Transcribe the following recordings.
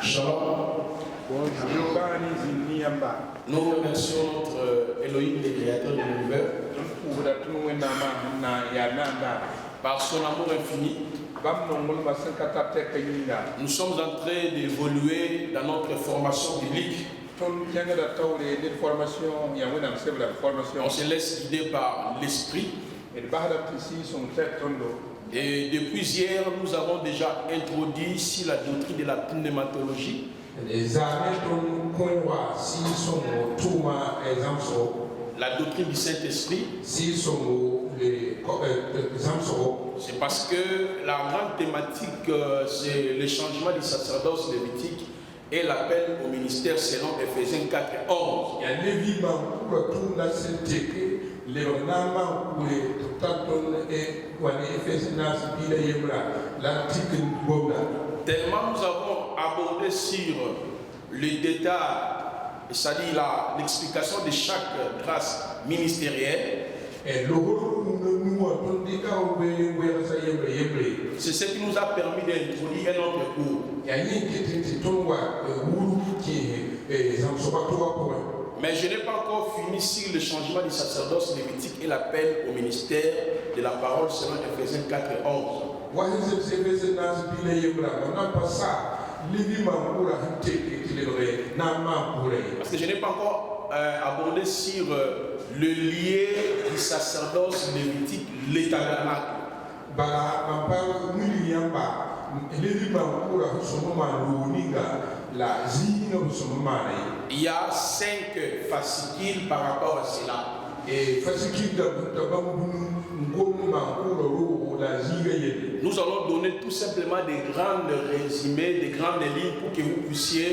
Shalom. Nous remercions notre Elohim, le créateur de l'univers, par son amour infini. Nous sommes en train d'évoluer dans notre formation biblique. On se laisse guider par l'esprit. Et depuis hier, nous avons déjà introduit ici la doctrine de la pneumatologie. La doctrine du Saint-Esprit. C'est parce que la grande thématique, c'est le changement du sacerdoce lévitique et l'appel au ministère selon Ephésiens 4:11. Tellement nous avons abordé sur le détail, c'est-à-dire l'explication de chaque grâce ministérielle. C'est ce qui nous a permis d'introduire un autre cours. Mais je n'ai pas encore fini sur le changement du sacerdoce lévitique et l'appel au ministère de la parole selon Ephésiens 4:11. Parce que je n'ai pas encore abordé sur le lien du sacerdoce lévitique, le tabernacle. Il y a 5 fascicules par rapport à cela. Nous allons donner tout simplement des grands résumés, des grandes lignes pour que vous puissiez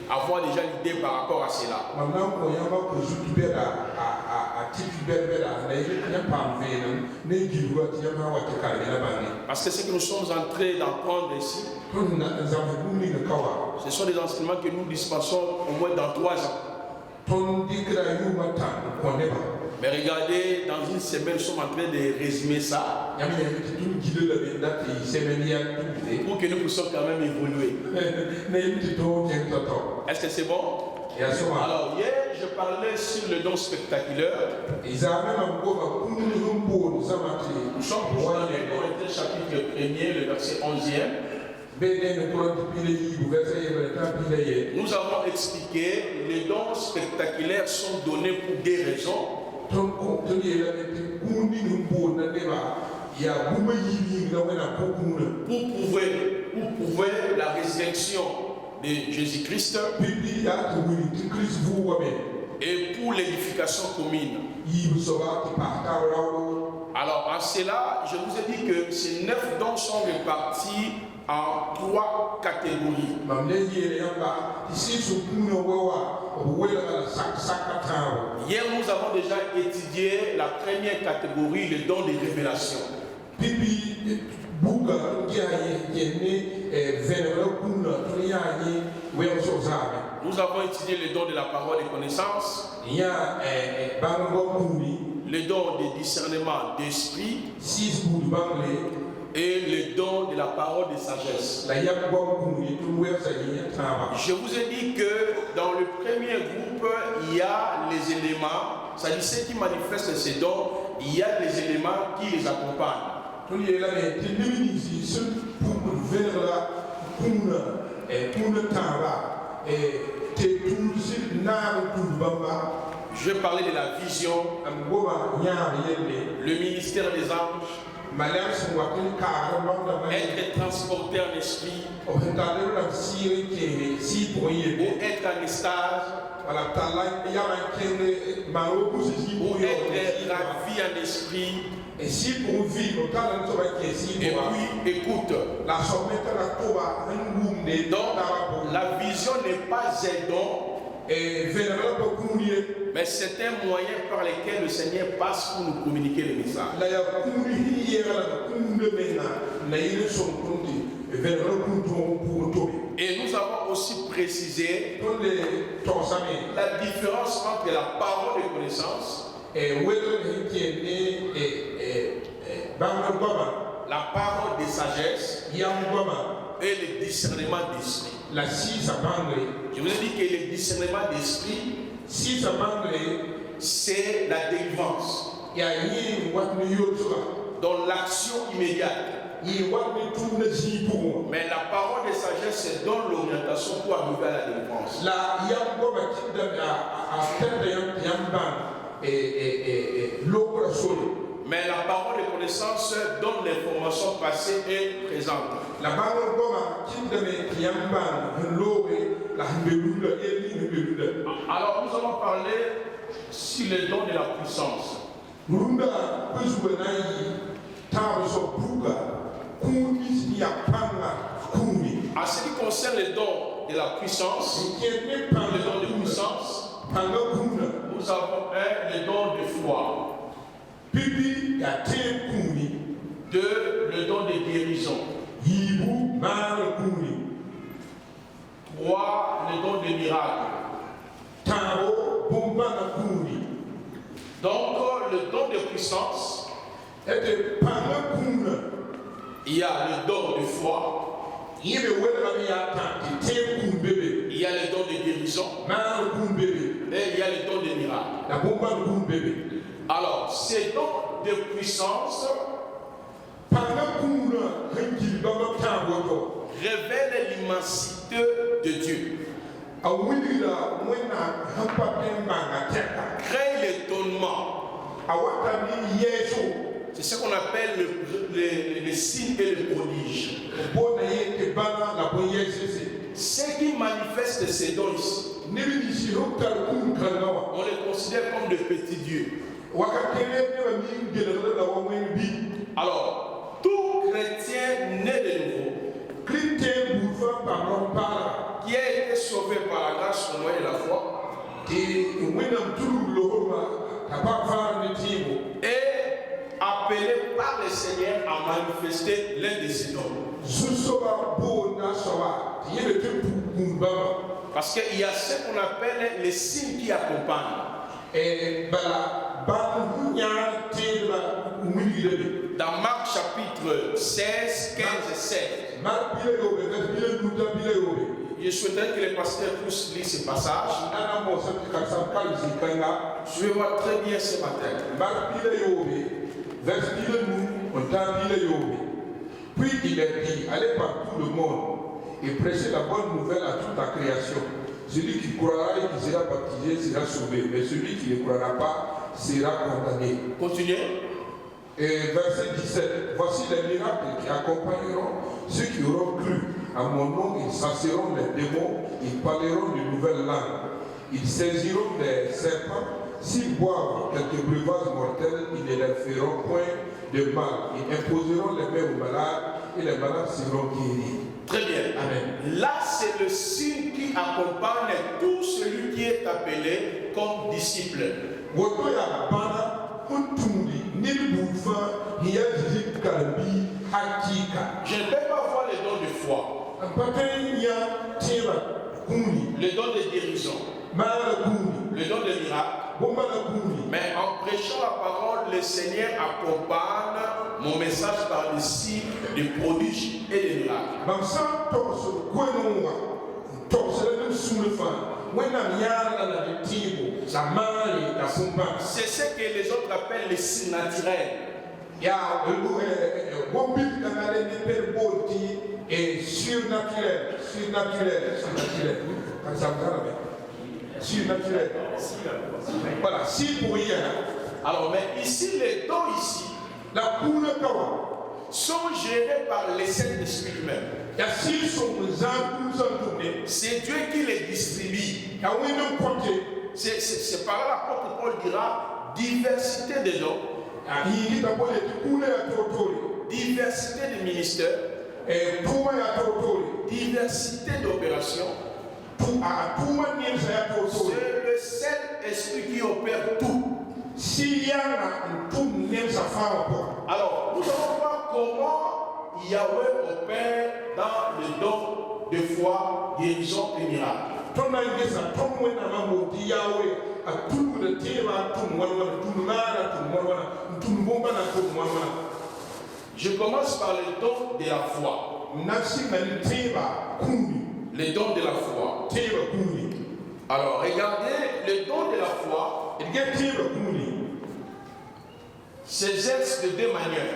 avoir déjà l'idée par rapport à cela. Parce que ce que nous sommes en train d'apprendre ici, ce sont des enseignements que nous dispensons au moins dans 3 ans. Mais regardez, dans une semaine, nous sommes en train de résumer ça pour que nous puissions quand même évoluer. Est-ce que c'est bon? Alors, hier, je parlais sur le don spectaculaire. Nous sommes dans le Corinthiens chapitre 1er, le verset 11e. Nous avons expliqué que les dons spectaculaires sont donnés pour des raisons. Pour prouver la résurrection de Jésus-Christ et pour l'édification commune. Alors en cela, je vous ai dit que ces 9 dons sont répartis en 3 catégories. Hier, nous avons déjà étudié la première catégorie, le don de révélation. Nous avons étudié le don de la parole et connaissance, le don de discernement d'esprit et le don de la parole de sagesse. Je vous ai dit que dans le premier groupe, il y a les éléments, c'est-à-dire ceux qui manifestent ces dons, il y a des éléments qui les accompagnent. Je parlais de la vision, le ministère des anges, être transporté en esprit, ou être en extase, ou être ravi en esprit. Et puis, écoute, la vision n'est pas un don, mais c'est un moyen par lequel le Seigneur passe pour nous communiquer le message. Et nous avons aussi précisé la différence entre la parole de connaissance la parole de sagesse et le discernement d'esprit. la si sa bangre. Je vous ai dit que le discernement d'esprit, Si sa bangre, c'est la délivrance. ya yi wat ni yotuba. Dans l'action immédiate. Yi wat ni tourne si pour. Mais la parole de sagesse, c'est dans l'orientation pour arriver à la délivrance. La yam go ba ti da a tête yam ban et l'eau solo. Mais la parole de connaissance donne l'information passée et présente. La parole goma qui donne yamba l'eau la hembelula et l'hembelula. Alors nous allons parler sur les dons de la puissance. Runda bezuenai tazo buga kuni ya panga kuni. En ce qui concerne les dons de la puissance, les dons de puissance, nous avons le don de foi. Bibi ya te kuni. 2, le don de guérison. Yibu mara kuni. 3, le don de miracle. Taro bomba na kuni. Donc le don de puissance, Ete panga kuna. il y a le don de foi, Yebe wela ya ta te kun bebe. il y a le don de guérison Mara kun bebe. et il y a le don de miracle. La bomba kun bebe. Alors, ces dons de puissance révèlent l'immensité de Dieu. Crée l'étonnement. C'est ce qu'on appelle les signes et les prodiges. Ceux qui manifestent ces dons ici, on les considère comme de petits dieux. Alors, tout chrétien né de nouveau, qui a été sauvé par la grâce au moyen de la foi, est appelé par le Seigneur à manifester l'un de ses dons. Parce qu'il y a ce qu'on appelle les signes qui accompagnent. Dans Marc chapitre 16, 15 et 16. Je souhaiterais que les pasteurs puissent lire ce passage. Suivez-moi très bien ce matin. Puis il a dit, allez par tout le monde et prêchez la bonne nouvelle à toute la création. Celui qui croira et qui sera baptisé sera sauvé, mais celui qui ne croira pas sera condamné. Continuez. Et verset 17, voici les miracles qui accompagneront ceux qui auront cru. À mon nom, ils chasseront les démons, ils parleront de nouvelles langues, ils saisiront des serpents. S'ils boivent quelques breuvages mortels, ils ne leur feront point de mal. Ils imposeront les mains aux malades et les malades seront guéris. Très bien. Amen. Là, c'est le signe qui accompagne tout celui qui est appelé comme disciple. Je ne peux pas voir les dons de foi, le don de guérison, le don de miracle. Mais en prêchant la parole, le Seigneur accompagne mon message par des signes, des prodiges et des miracles. C'est ce que les autres appellent les signes naturels. Et surnaturel. Voilà, si pour hier. Alors, mais ici, les dons ici La poule sont gérés par les Saint-Esprit lui-même. C'est Dieu qui les distribue. C'est par là l'apôtre Paul dira diversité des dons, diversité de ministères, diversité d'opérations. C'est le Saint-Esprit qui opère tout. Alors, nous allons voir comment Yahweh opère dans le don de foi, guérison et miracle. Je commence par le don de la foi. Les dons de la foi. Alors regardez, le don de la foi s'exerce de deux manières.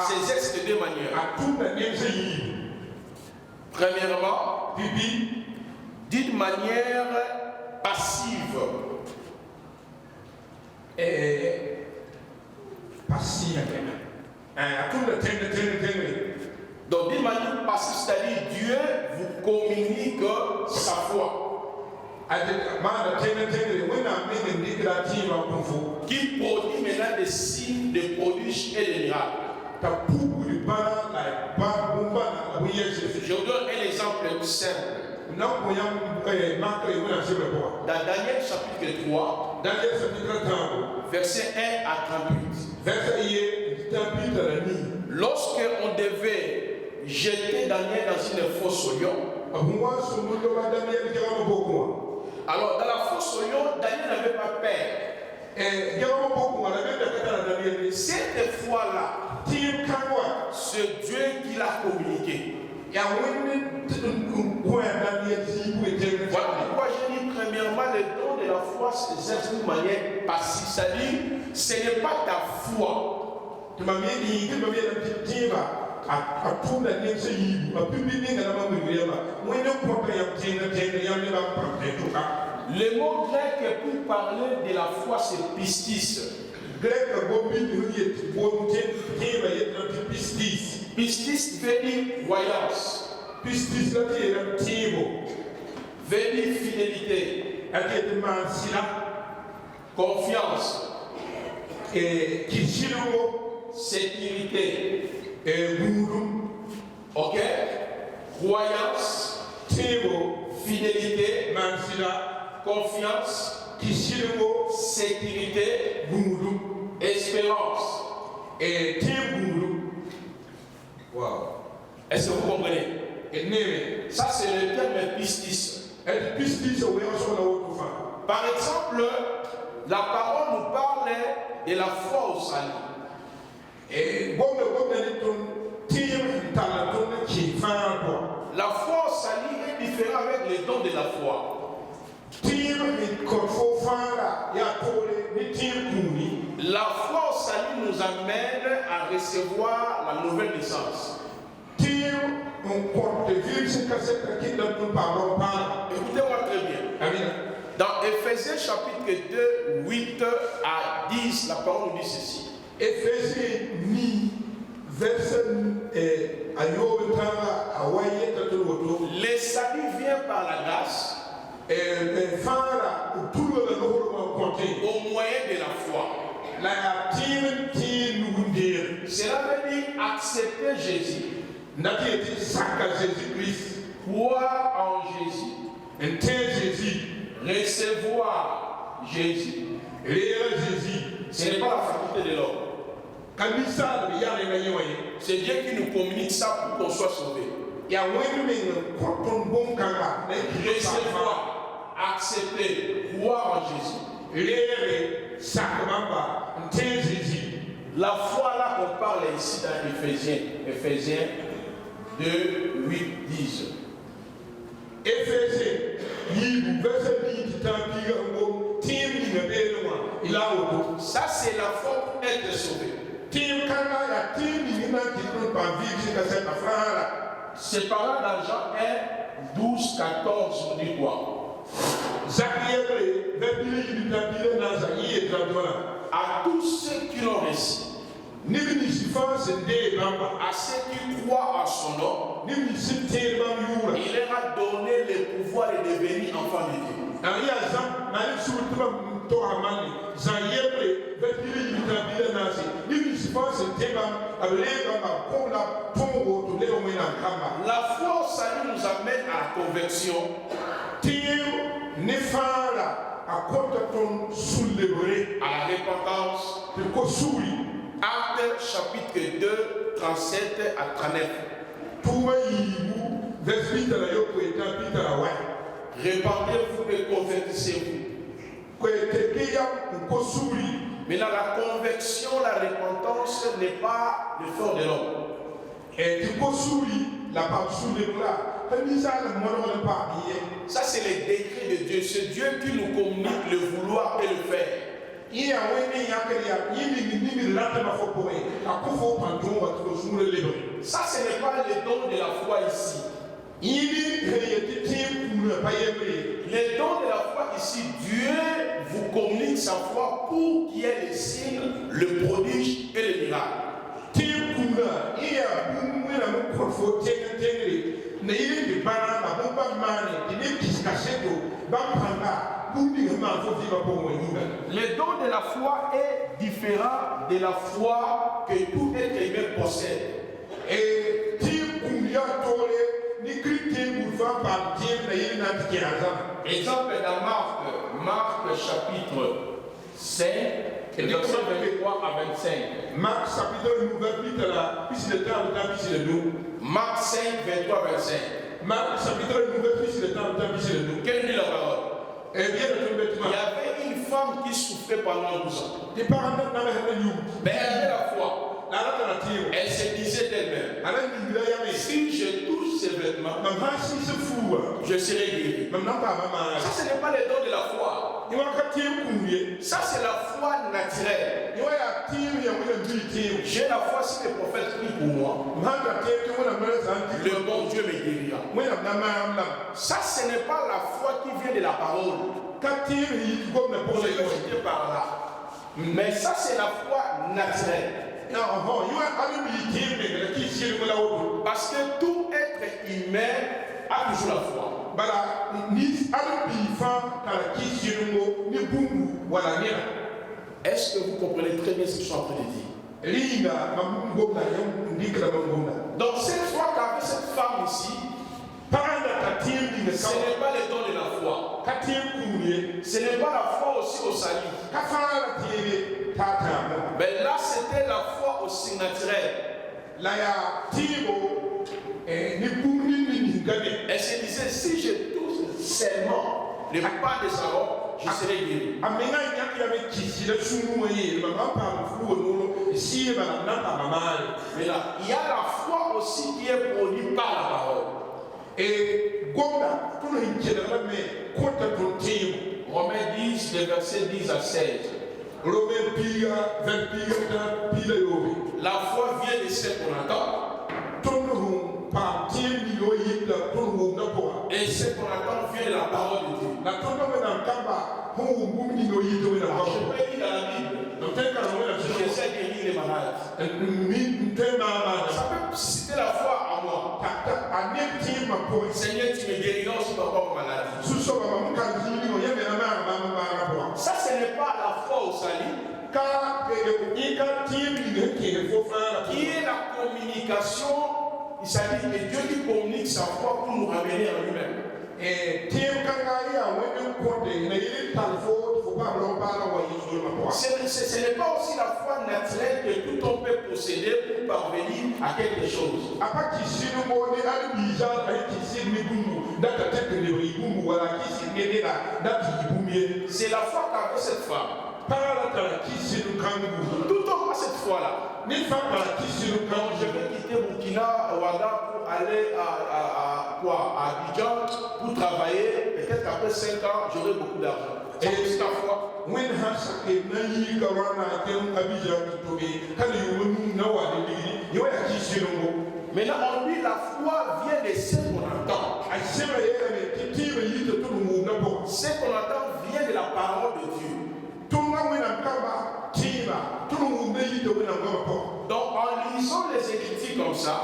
S'exerce de deux manières. Premièrement, d'une manière passive. Donc d'une manière passive, c'est-à-dire Dieu vous communique sa foi. Qui produit maintenant des signes, des prodiges et des miracles. Je vous donne un exemple simple. Dans Daniel chapitre 3, verset 1 à 38. Lorsque on devait jeter Daniel dans une fosse au lion, alors dans la fosse au lion, Daniel n'avait pas peur. Cette fois-là, ce Dieu qui l'a communiqué. Voilà pourquoi j'ai dit premièrement, le don de la foi s'exerce d'une manière passive. C'est-à-dire, ce n'est pas ta foi. Le mot grec pour parler de la foi, c'est pistis. Pistis veut dire croyance. Veut dire fidélité. Confiance. Sécurité. Ok? Croyance. Fidélité. Confiance. Sécurité. Espérance. Et wow. Est-ce que vous comprenez? Ça c'est le terme pistis. Par exemple, la parole nous parle de la foi au salut. La foi au salut est différente avec les dons de la foi. La foi au salut nous amène à recevoir la nouvelle naissance. Écoutez-moi très bien. Dans Ephésiens chapitre 2, 8 à 10, la parole nous dit ceci. Le salut vient par la grâce au moyen de la foi. Cela veut dire accepter Jésus, croire en Jésus, recevoir Jésus. Ce n'est pas la faculté de l'homme. C'est Dieu qui nous communique ça pour qu'on soit sauvé. Recevoir, accepter, croire en Jésus. La foi là qu'on parle ici dans Ephésiens 2, 8, 10. Ça c'est la foi pour être sauvé. C'est par là dans Jean 1, 12, 14, on dit quoi? À tous ceux qui l'ont reçu, à ceux qui croient en son nom, il leur a donné le pouvoir de devenir enfants de Dieu. La foi au salut nous amène à la conversion. À la repentance. Actes chapitre 2, 37 à 39. Répandez-vous et convertissez-vous. Mais dans la conversion, la repentance n'est pas l'effort de l'homme. Ça, c'est les décrets de Dieu. C'est Dieu qui nous communique le vouloir et le faire. Ça, ce n'est pas le don de la foi ici. Les dons de la foi ici, Dieu vous communique sa foi pour qu'il y ait les signes, le prodige et le miracle. Le don de la foi est différent de la foi que tout être humain possède. Exemple dans Marc chapitre 5, verset 23 à 25. Marc chapitre Marc 5, 23 à 25. Marc chapitre Quelle dit la parole? Il y avait une femme qui souffrait pendant 12 ans. Mais elle avait la foi. Elle se disait elle-même, si je touche ses vêtements, je serai guéri. Ça, ce n'est pas le don de la foi. Ça, c'est la foi naturelle. J'ai la foi si le prophète prie pour moi. Le bon Dieu me guérira. Ça, ce n'est pas la foi qui vient de la parole. Par là. Mais ça, c'est la foi naturelle. Parce que tout être humain a toujours la foi. Est-ce que vous comprenez très bien ce que je suis en train de dire? Donc cette foi qu'avait cette femme ici, ce n'est pas le don de la foi. Ce n'est pas la foi aussi au salut. Mais là, c'était la foi aussi naturelle. Elle se disait, si je touche seulement le pas de sa robe, je serai guéri. Maintenant, il y a la foi aussi qui est produite par la parole. Romains 10, les versets 10 à 16. La foi vient de ce qu'on entend. Et ce qu'on attend vient de la parole de Dieu. Je peux lire dans la Bible. J'essaie de lire les malades. Ça peut citer la foi à moi. Seigneur, tu me guériras aussi par rapport aux maladies. Ça, ce n'est pas la foi au salut. Qui est la communication. Il s'agit de Dieu qui communique sa foi pour nous ramener à lui-même. Ce n'est pas aussi la foi naturelle que tout homme peut posséder pour parvenir à quelque chose. C'est la foi qu'avait cette femme. Tout homme a cette foi-là. Quand je vais quitter Burkina Ouaga pour aller à Abidjan pour travailler, peut-être qu'après 5 ans, j'aurai beaucoup d'argent. C'est ta foi. Maintenant, on dit la foi vient de ce qu'on entend. Ce qu'on entend vient de la parole de Dieu. Donc en lisant les Écritures comme ça,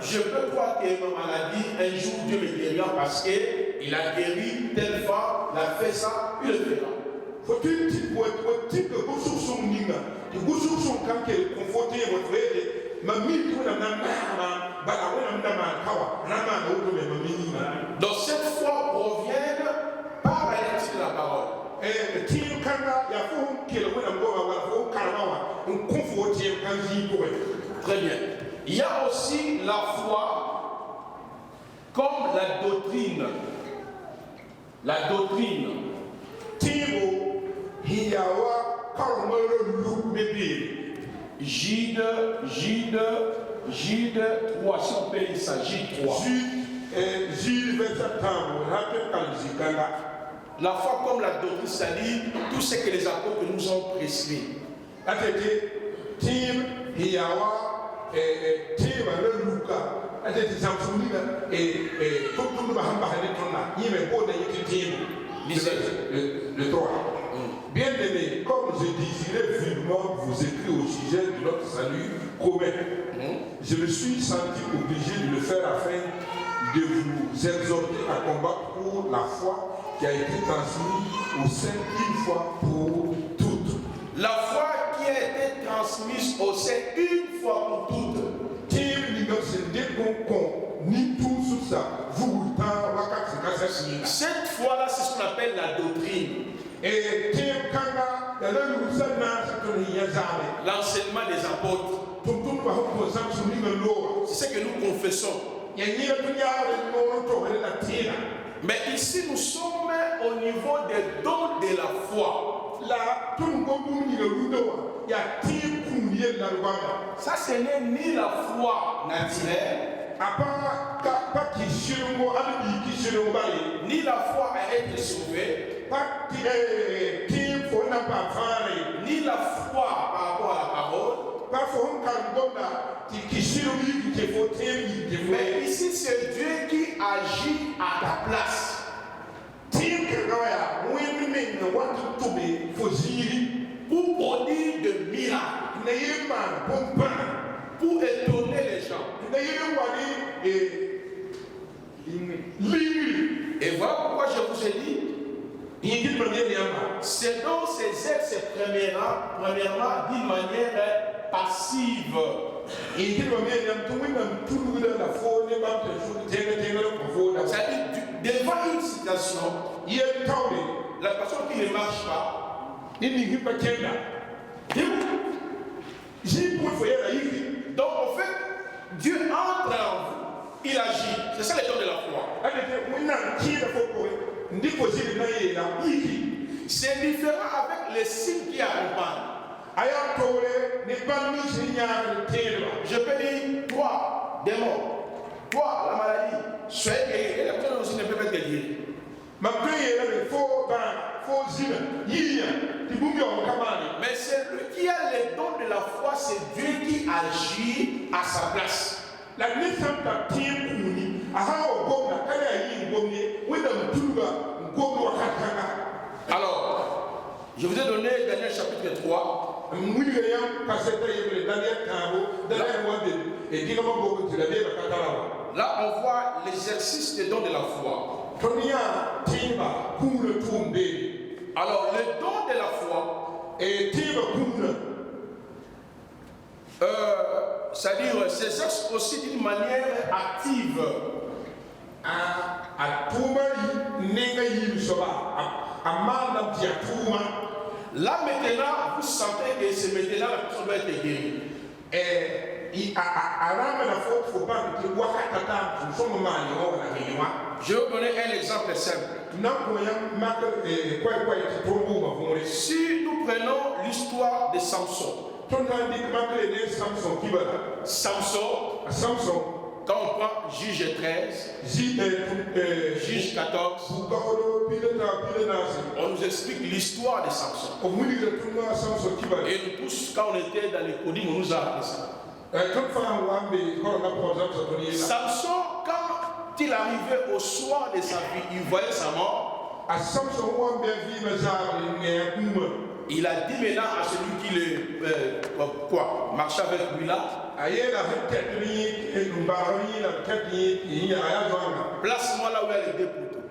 je peux croire que ma maladie, un jour Dieu me guérira parce qu'il a guéri telle femme, il a fait ça, il le fera. Donc cette foi provient par la lecture de la parole. Très bien. Il y a aussi la foi comme la doctrine. La doctrine. Gide Jude 3, si on peut lire ça, Jude 3. Jude 27 La foi comme la doctrine, c'est-à-dire tout ce que les apôtres nous ont prescrit. Le 3. Bien-aimés, comme je désirais vivement vous écrire au sujet de notre salut commun, je me suis senti obligé de le faire afin de vous exhorter à combattre pour la foi qui a été transmise au sein une fois pour toutes. La foi qui a été transmise au sein une fois pour toutes. Cette foi-là, c'est ce qu'on appelle la doctrine. L'enseignement des apôtres. C'est ce que nous confessons. Mais ici, nous sommes au niveau des dons de la foi. Ça, ce n'est ni la foi naturelle, ni la foi à être sauvé, ni la foi par rapport à la parole. Mais ici, c'est Dieu qui agit à ta place. Pour produire de miracles, pour étonner les gens. Et voilà pourquoi je vous ai dit, c'est donc ces aides, c'est premièrement d'une manière passive. C'est-à-dire, devant une situation, la personne qui ne marche pas, donc en fait, Dieu entre en vous, il agit. C'est ça le don de la foi. C'est différent avec les signes qui accompagnent. Je peux dire, toi, démon, toi, la maladie, soyez guéri. Et la personne aussi ne peut pas être guérie. Mais c'est lui qui a les dons de la foi, c'est Dieu qui agit à sa place. Alors, je vous ai donné Daniel chapitre 3. Là, on voit l'exercice des dons de la foi. Alors, le don de la foi, c'est-à-dire, s'exerce aussi d'une manière active. Là maintenant, vous sentez que c'est maintenant la personne doit être guérie. Je vais vous donner un exemple simple. Si nous prenons l'histoire de Samson, quand on prend Juge 13, Juge 14, on nous explique l'histoire de Samson. Et nous tous, quand on était dans les codines, on nous a appris ça. Samson, quand il arrivait au soir de sa vie, il voyait sa mort. Il a dit maintenant à celui qui marchait avec lui là, place-moi là où il y a les deux poteaux.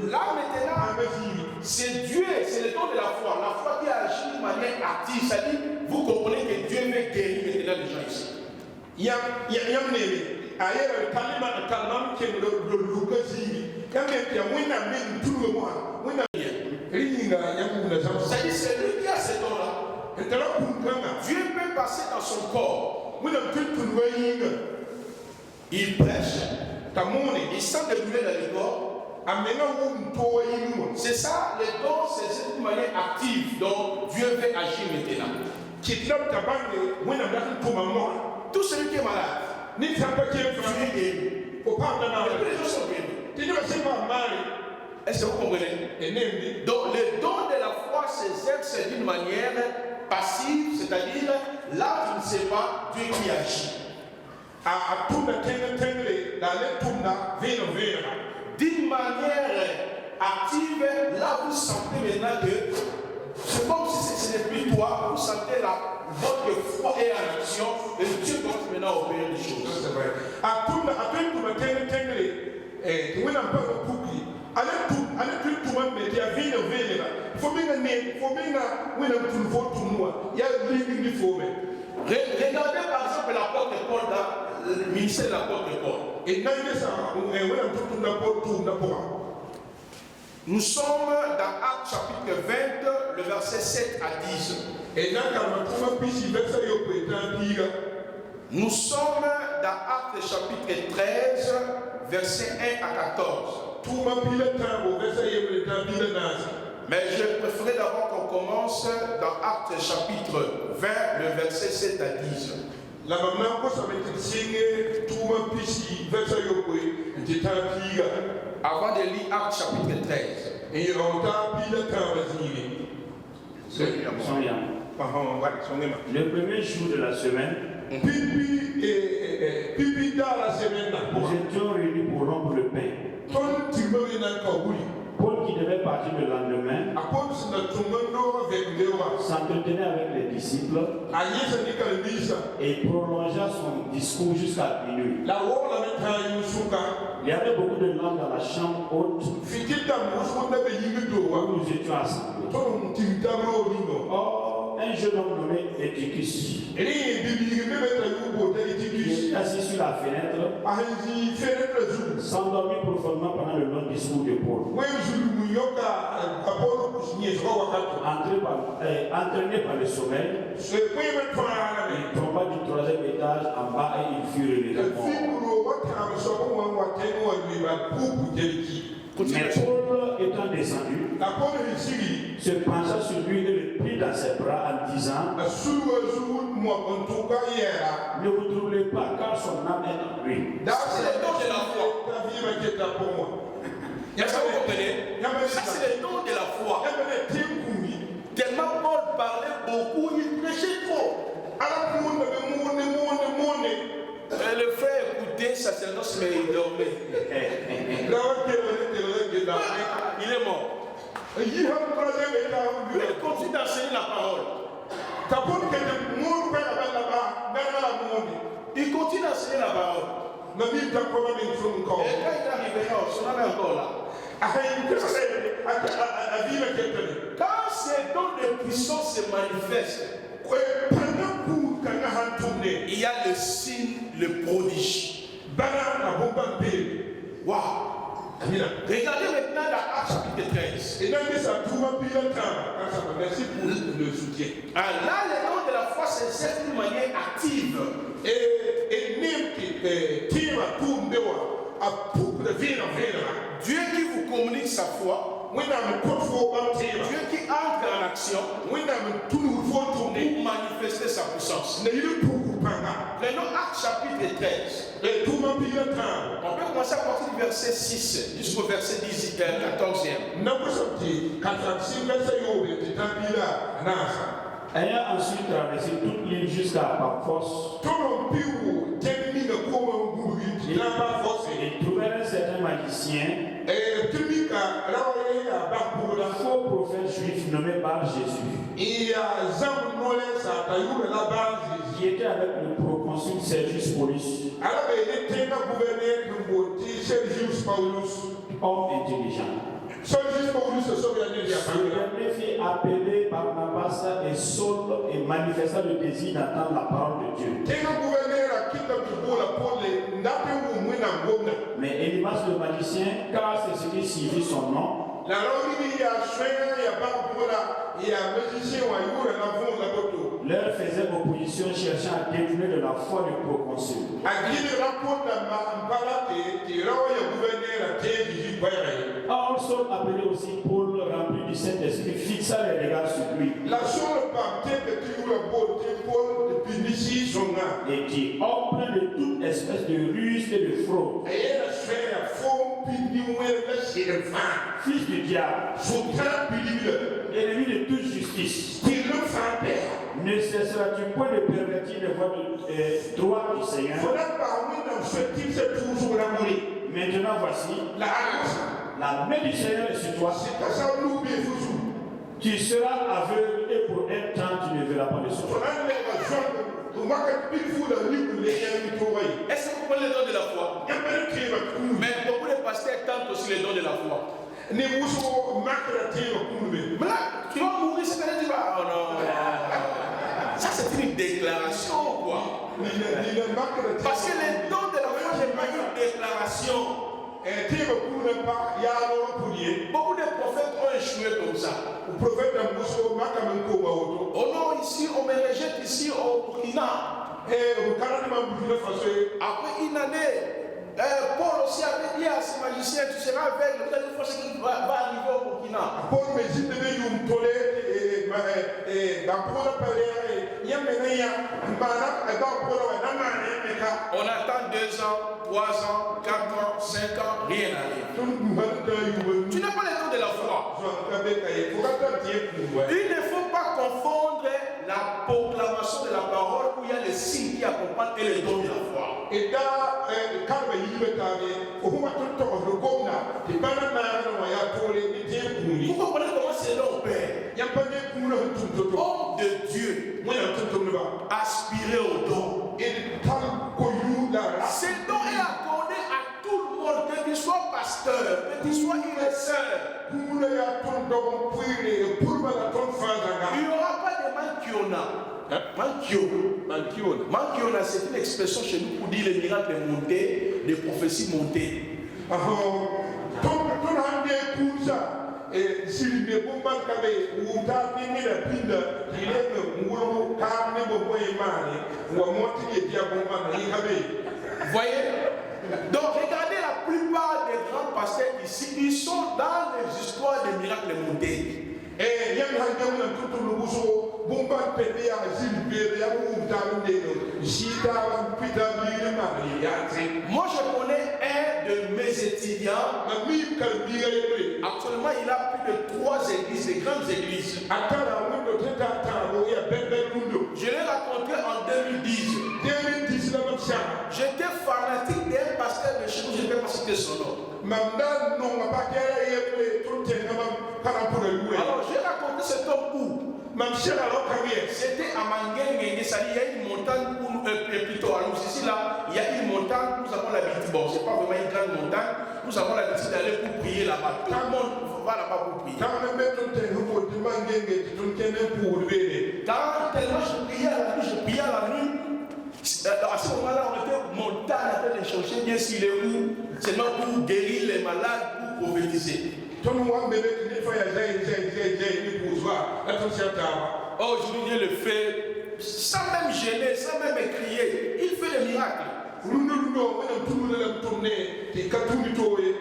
Là maintenant, c'est Dieu, c'est le don de la foi. La foi qui agit de manière active. C'est-à-dire, vous comprenez que Dieu veut guérir maintenant les gens ici. C'est-à-dire, c'est lui qui a ces dons-là. Dieu peut passer dans son corps. Il prêche. Il sent des brûlés dans le corps. C'est ça, les dons, c'est une manière active dont Dieu veut agir maintenant. Tout celui qui est malade, les gens sont guéris. Est-ce que vous comprenez? Donc le don de la foi s'exerce d'une manière passive, c'est-à-dire là tu ne sais pas Dieu qui agit. D'une manière active, là vous sentez maintenant que c'est comme si ce n'est plus toi, vous sentez votre foi est en action et Dieu commence maintenant à opérer les choses. C'est vrai. Regardez par exemple l'apôtre Paul dans le ministère de l'apôtre Paul. Nous sommes dans Actes chapitre 20, le verset 7 à 10. Nous sommes dans Actes chapitre 13, verset 1 à 14. Mais je préférerais d'abord qu'on commence dans Actes chapitre 20, le verset 7 à 10. Avant de lire Actes chapitre 13. Le premier jour de la semaine, nous étions réunis pour rompre le pain. Paul, qui devait partir le lendemain, s'entretenait avec les disciples et prolongea son discours jusqu'à minuit. Il y avait beaucoup de langues dans la chambre haute où nous étions assemblés. Or, un jeune homme nommé Eutychus, qui était assis sur la fenêtre, s'endormit profondément pendant le long discours de Paul. Entraîné par le sommeil, il tomba du troisième étage en bas et il fut réveillé mort. Mais Paul étant descendu, se pencha sur lui et le prit dans ses bras en disant: ne vous troublez pas car son âme est en lui. C'est le don de la foi. Est-ce que vous comprenez? Ça c'est le don de la foi. Tellement Paul parlait beaucoup, il prêchait trop. Le frère écoutait sacerdoce, mais il dormait. Il est mort. Il continue d'enseigner la parole. Il continue d'enseigner la parole. Et quand il arrivera, on avait encore là. Quand ces dons de puissance se manifestent, il y a le signe, le prodige. Waouh! Regardez maintenant dans Actes chapitre 13. Là, le don de la foi s'exerce d'une manière active. Dieu qui vous communique sa foi, Dieu qui entre en action pour manifester sa puissance. Prenons Actes chapitre 13. On peut commencer à partir du verset 6 jusqu'au verset 14e. Ayant ensuite traversé toute l'île jusqu'à Paphos, ils trouvèrent un certain magicien, faux prophète juif nommé Bar-Jésus, qui était avec le proconsul Sergius Paulus, homme intelligent. Ce dernier fit appeler Barnabas et Saul et manifesta le désir d'entendre la parole de Dieu. Mais Elimas le magicien, car c'est ce qui suivit son nom, leur faisait opposition cherchant à détourner de la foi du proconsul. Or, Saul appelé aussi Paul, rempli du Saint-Esprit, fixa les regards sur lui. La seule partie que tu la beauté Paul depuis ici son âme. Et qui, homme plein de toute espèce de ruse et de fraude, Et la sphère fond puis fils du diable, ennemi de toute justice, ne cesseras-tu point de pervertir les voies de droit du Seigneur? Maintenant voici, la main du Seigneur est sur toi. Tu seras aveugle et pour un temps tu ne verras pas le soleil. Est-ce que vous prenez les dons de la foi? Mais beaucoup de pasteurs tentent aussi les dons de la foi. Mais là, tu vas mourir, c'est que tu vas. Oh non. Ça, c'est une déclaration, quoi. Parce que les dons de la foi, ce n'est pas une déclaration. Beaucoup de prophètes ont échoué comme ça. Oh non, ici, on me rejette ici au Burkina. Après une année, Paul aussi avait dit à ses magiciens, tu seras aveugle, peut-être une fois ce qui va arriver au Burkina. On attend 2 ans, 3 ans, 4 ans, 5 ans, rien n'arrive. Tu n'as pas les dons de la foi. Il ne faut pas confondre la proclamation de la parole où il y a les signes qui accompagnent et les dons de la foi. Vous comprenez comment c'est leur père? Homme de Dieu, aspirer au don. Ce don est accordé à tout le monde, que tu sois pasteur, que tu sois irresseur. Il n'y aura pas de mankiona. Mankiona, c'est une expression chez nous pour dire les miracles montés, les prophéties montées. Voyez? Donc regardez la plupart des grands pasteurs ici, ils sont dans les histoires des miracles montés. Moi je connais un de mes étudiants. Actuellement il a plus de 3 églises, des grandes églises. Je l'ai rencontré en 2010. J'étais fanatique d'un pasteur de chez nous, je ne vais pas citer son nom. Alors j'ai raconté cet homme où c'était à Mangueng, ça dit il y a une montagne où, plutôt à nous ici là, il y a une montagne, nous avons l'habitude, bon c'est pas vraiment une grande montagne, nous avons l'habitude d'aller pour prier là-bas. Tout le monde va là-bas pour prier. Quand tellement je priais à la nuit, à ce moment-là, on était montagne à faire les chercher bien s'il est où, seulement pour guérir les malades, pour prophétiser. Aujourd'hui, Dieu le fait sans même gêner, sans même crier. Il fait des miracles.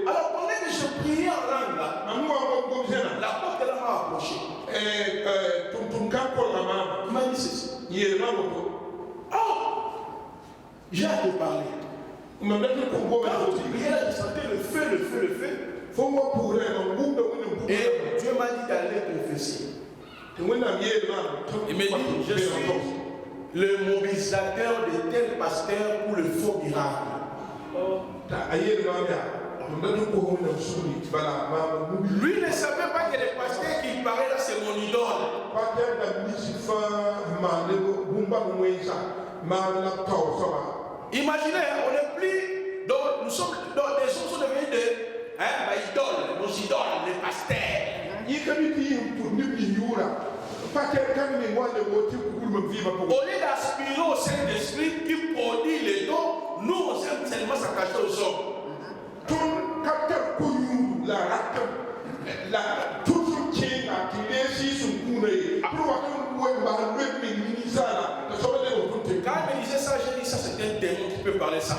Alors, pendant que je priais en langue, là, la porte là m'a approché. Il m'a dit ceci. Oh, j'ai à te parler. Quand tu priais là, tu sentais le feu. Et Dieu m'a dit d'aller confesser. Il me dit, je suis le mobilisateur de tel pasteur pour le faux miracle. Lui ne savait pas que le pasteur qui parlait là, c'est mon idole. Imaginez, on est plus. Donc, nous sommes dans des gens qui sont devenus des idoles, nos idoles, les pasteurs. Au lieu d'aspirer au Saint-Esprit qui produit les dons, nous on aime tellement s'attacher aux hommes. Quand il me disait ça, j'ai dit ça c'est un démon qui peut parler ça.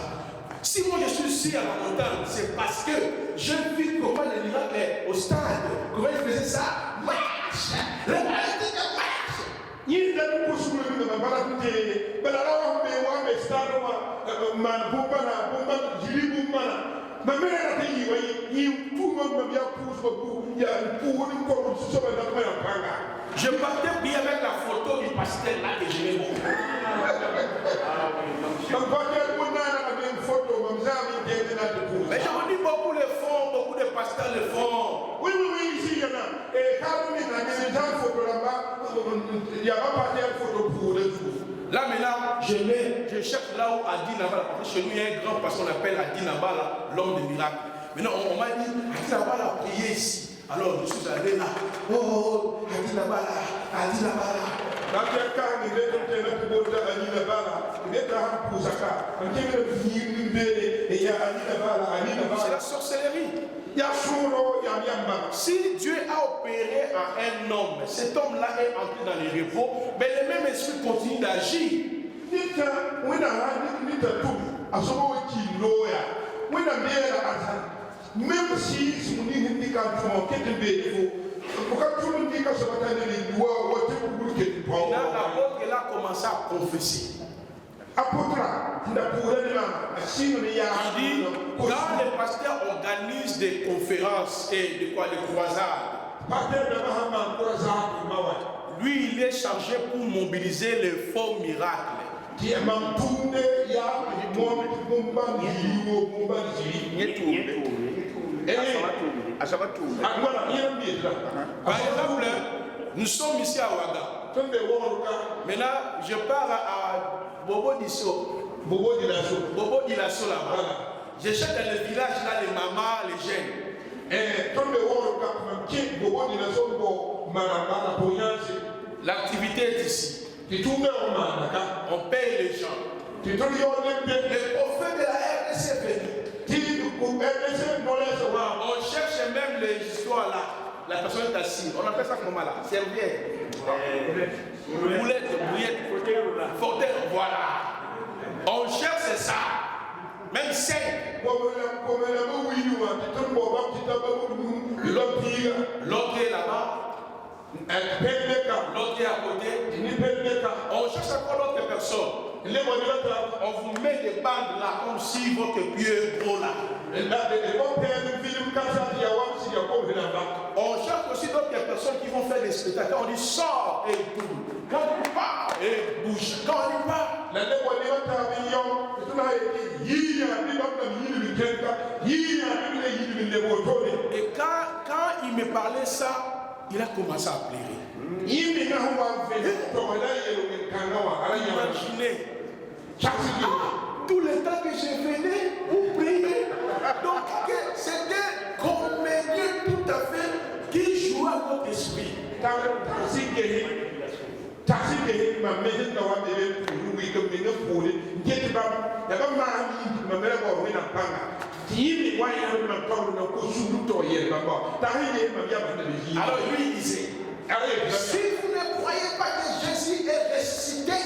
Si moi je suis ici à la montagne, c'est parce que je vis comment les miracles au stade, comment ils faisaient ça, marche, le marche. Il a une possibilité de me balader, balader, mais stade, man, bomba, jili bomba. Ma mère a dit, il tout le monde me vient pour il y a une corps sur la main. Je partais bien avec la photo du pasteur là que je l'ai montré. Mais je vous dis, beaucoup le font, beaucoup de pasteurs le font. Oui, ici il y en a. Et quand on est dans les gens photo là-bas, il n'y a pas de photo pour les jours. Là maintenant, je cherche là où Adi Nabala, parce que chez nous il y a un grand pasteur qu'on appelle Adi Nabala, l'homme des miracles. Maintenant on m'a dit, Adi Nabala a prié ici. Alors je suis allé là. Oh, Adi Nabala, Adi Nabala. C'est la sorcellerie. Si Dieu a opéré à un homme, cet homme-là est entré dans les repos, mais le même esprit continue d'agir. Même si son indicateur il a commencé à confesser. Il dit, quand les pasteurs organisent des conférences et des croisades, lui il est chargé pour mobiliser les faux miracles. Par exemple, nous sommes ici à Ouaga. Maintenant, je pars à Bobo Dilasso là-bas. Je cherche dans le village là les mamans, les jeunes. L'activité est ici. On paye les gens. Le prophète de la RDC est venu. On cherche même les histoires là. La personne est assise. On appelle ça comment là? Serviette. Boulette, fauteuil, voilà. On cherche ça. Même 5. L'autre est là-bas. L'autre est à côté. On cherche encore l'autre personne. On vous met des bandes là comme si votre pied est gros là. On cherche aussi d'autres personnes qui vont faire des spectacles. On dit sort et bouge. Quand on part et bouge. Quand on part. Et quand il me parlait ça, il a commencé à pleurer. Imaginez. Tout le temps que je venais pour prier. Donc c'était comme Dieu tout à fait qui jouait à notre esprit. Alors lui il disait, si vous ne croyez pas que Jésus est ressuscité,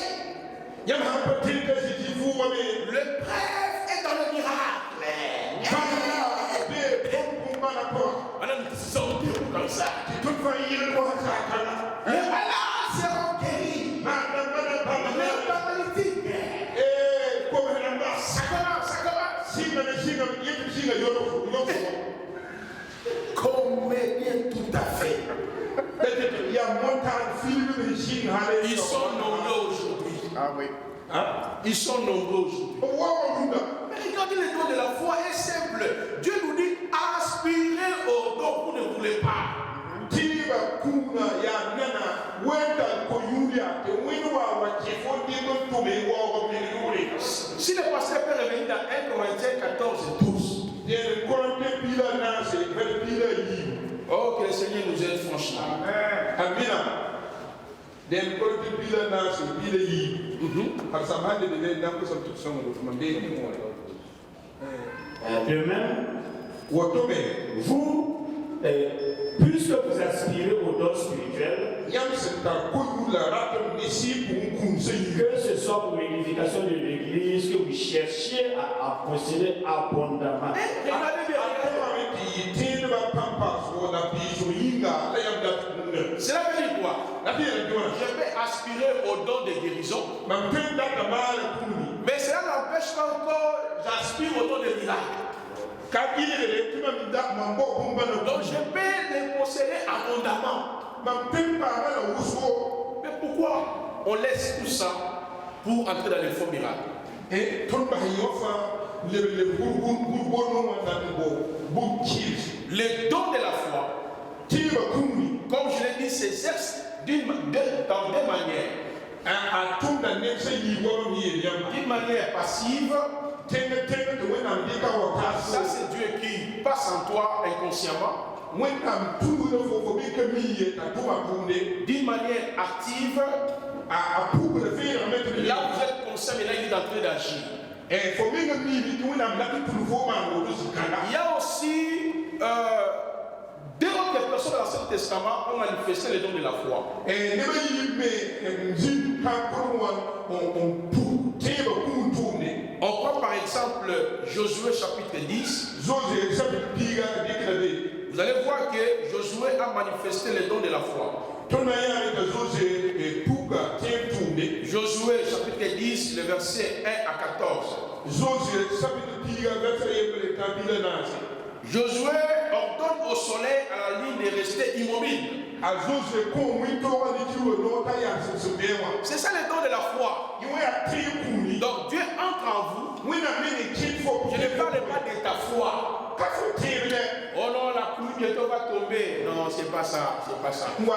le prêtre est dans le miracle. Voilà, nous sommes comme ça. Les malades seront guéris. Les paralytiques. Ça commence. Comédien tout à fait. Ils sont nombreux aujourd'hui. Ah oui. Hein? Ils sont nombreux aujourd'hui. Mais regardez le don de la foi est simple. Dieu nous dit aspirez au don que vous ne voulez pas. Si le pasteur peut revenir dans 1 Corinthiens 14 et 12. Oh, que le Seigneur nous aide franchement. De même, vous, puisque vous aspirez au don spirituel, que ce soit pour l'édification de l'église, que vous cherchiez à posséder abondamment. Cela veut dire quoi? Je vais aspirer au don de guérison. Mais cela n'empêche pas encore j'aspire au don de miracle. Donc je vais les posséder abondamment. Mais pourquoi on laisse tout ça pour entrer dans les faux miracles? Les dons de la foi, comme je l'ai dit, s'exercent dans deux manières. D'une manière passive, ça c'est Dieu qui passe en toi inconsciemment. D'une manière active, là vous êtes conscient, mais là il est en train d'agir. Il y a aussi deux autres personnes dans l'Ancien Testament ont manifesté les dons de la foi. On prend par exemple Josué chapitre 10. Vous allez voir que Josué a manifesté les dons de la foi. Josué chapitre 10, le verset 1 à 14. Josué ordonne au soleil à la lune de rester immobile. C'est ça le don de la foi. Donc Dieu entre en vous. Je ne parle pas de ta foi. Oh non, la pluie bientôt va tomber. Non, c'est pas ça, c'est pas ça. Dieu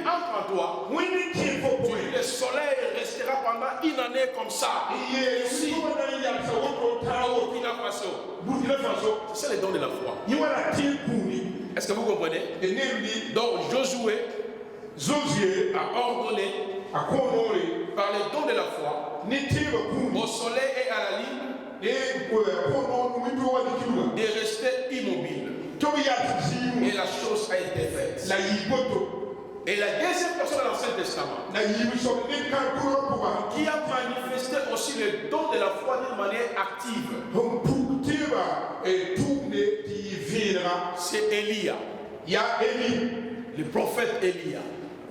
entre en toi. Le soleil restera pendant une année comme ça. Ici, c'est le don de la foi. Est-ce que vous comprenez? Donc Josué a ordonné par le don de la foi au soleil et à la lune de rester immobile. Et la chose a été faite. Et la deuxième personne dans l'Ancien Testament qui a manifesté aussi le don de la foi d'une manière active, c'est Élia. Le prophète Élia.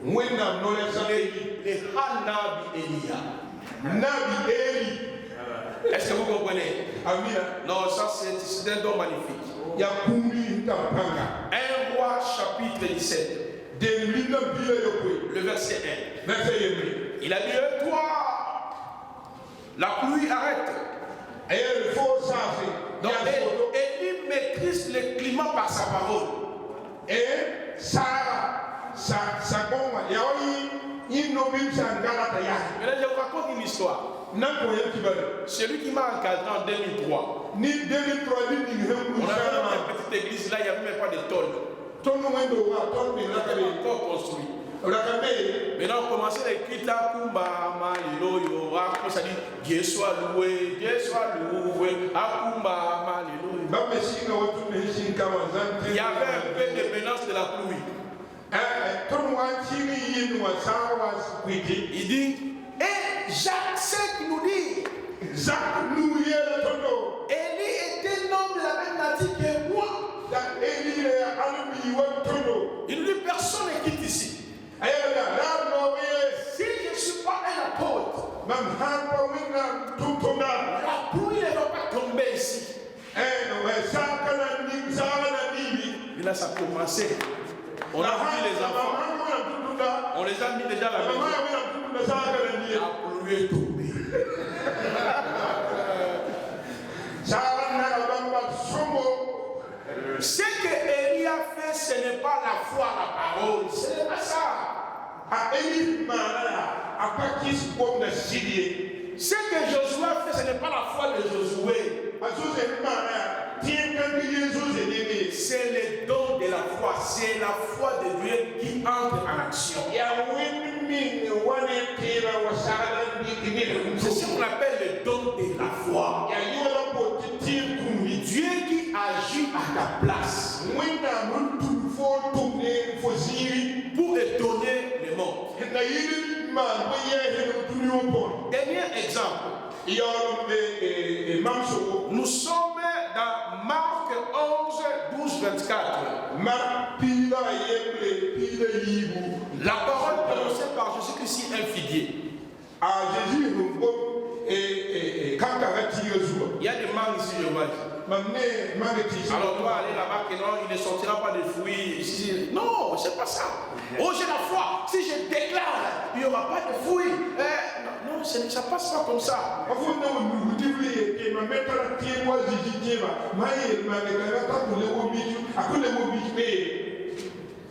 Le Hanabi Élia. Est-ce que vous comprenez? Non, ça c'est un don magnifique. 1 Roi chapitre 17. Le verset 1. Il a dit, toi, la pluie arrête. Donc Élie maîtrise le climat par sa parole. Maintenant je vous raconte une histoire. Celui qui m'a encadré en 2003. On avait une petite église là, il n'y avait même pas de tôle. On avait encore construit. Maintenant on commençait à écrire là, ça dit Dieu soit loué, Dieu soit loué, il y avait un peu de menace de la pluie. Il dit, et Jacques 5 nous dit, Élie était un homme de la même nature que moi. Il nous dit, personne ne quitte ici. Si je ne suis pas un apôtre, la pluie ne va pas tomber ici. Et là ça a commencé. On a pris les enfants. On les a mis déjà à la maison. La pluie est tombée. Ce que Élie a fait, ce n'est pas la foi à la parole. Ce n'est pas ça. Ce que Josué a fait, ce n'est pas la foi de Josué. C'est le don de la foi. C'est la foi de Dieu qui entre en action. C'est ce qu'on appelle le don de la foi. ta place pour étonner le monde. Dernier exemple. Nous sommes dans Marc 11, 12, 24. La parole prononcée par Jésus-Christ est un figuier. Il y a des mangues ici, je vois. Alors on va aller là-bas que non, il ne sortira pas de fruits ici. Non, c'est pas ça. Oh, j'ai la foi. Si je déclare, il n'y aura pas de fruits. Non, ça passe pas comme ça.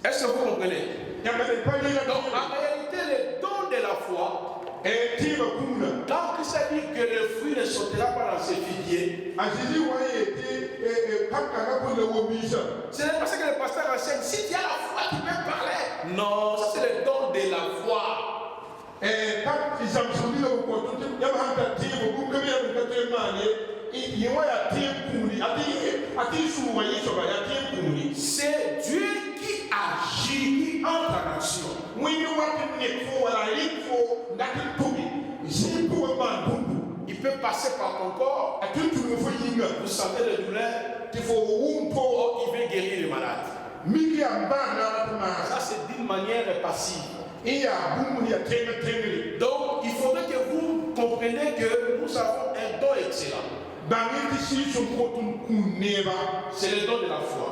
Est-ce que vous comprenez? Donc en réalité, le don de la foi, quand Christ a dit que le fruit ne sortira pas dans ses figuiers, ce n'est pas ce que le pasteur enseigne. Si tu as la foi, tu peux parler. Non, ça c'est le don de la foi. C'est Dieu qui agit, qui entre en action. Il peut passer par ton corps. Vous sentez des douleurs. Il veut guérir les malades. Ça c'est d'une manière passive. Donc il faudrait que vous compreniez que nous avons un don excellent. C'est le don de la foi.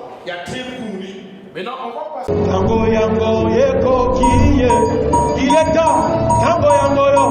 Maintenant on va passer. Tango yango yeko kiye, il est temps. Tango yango yo.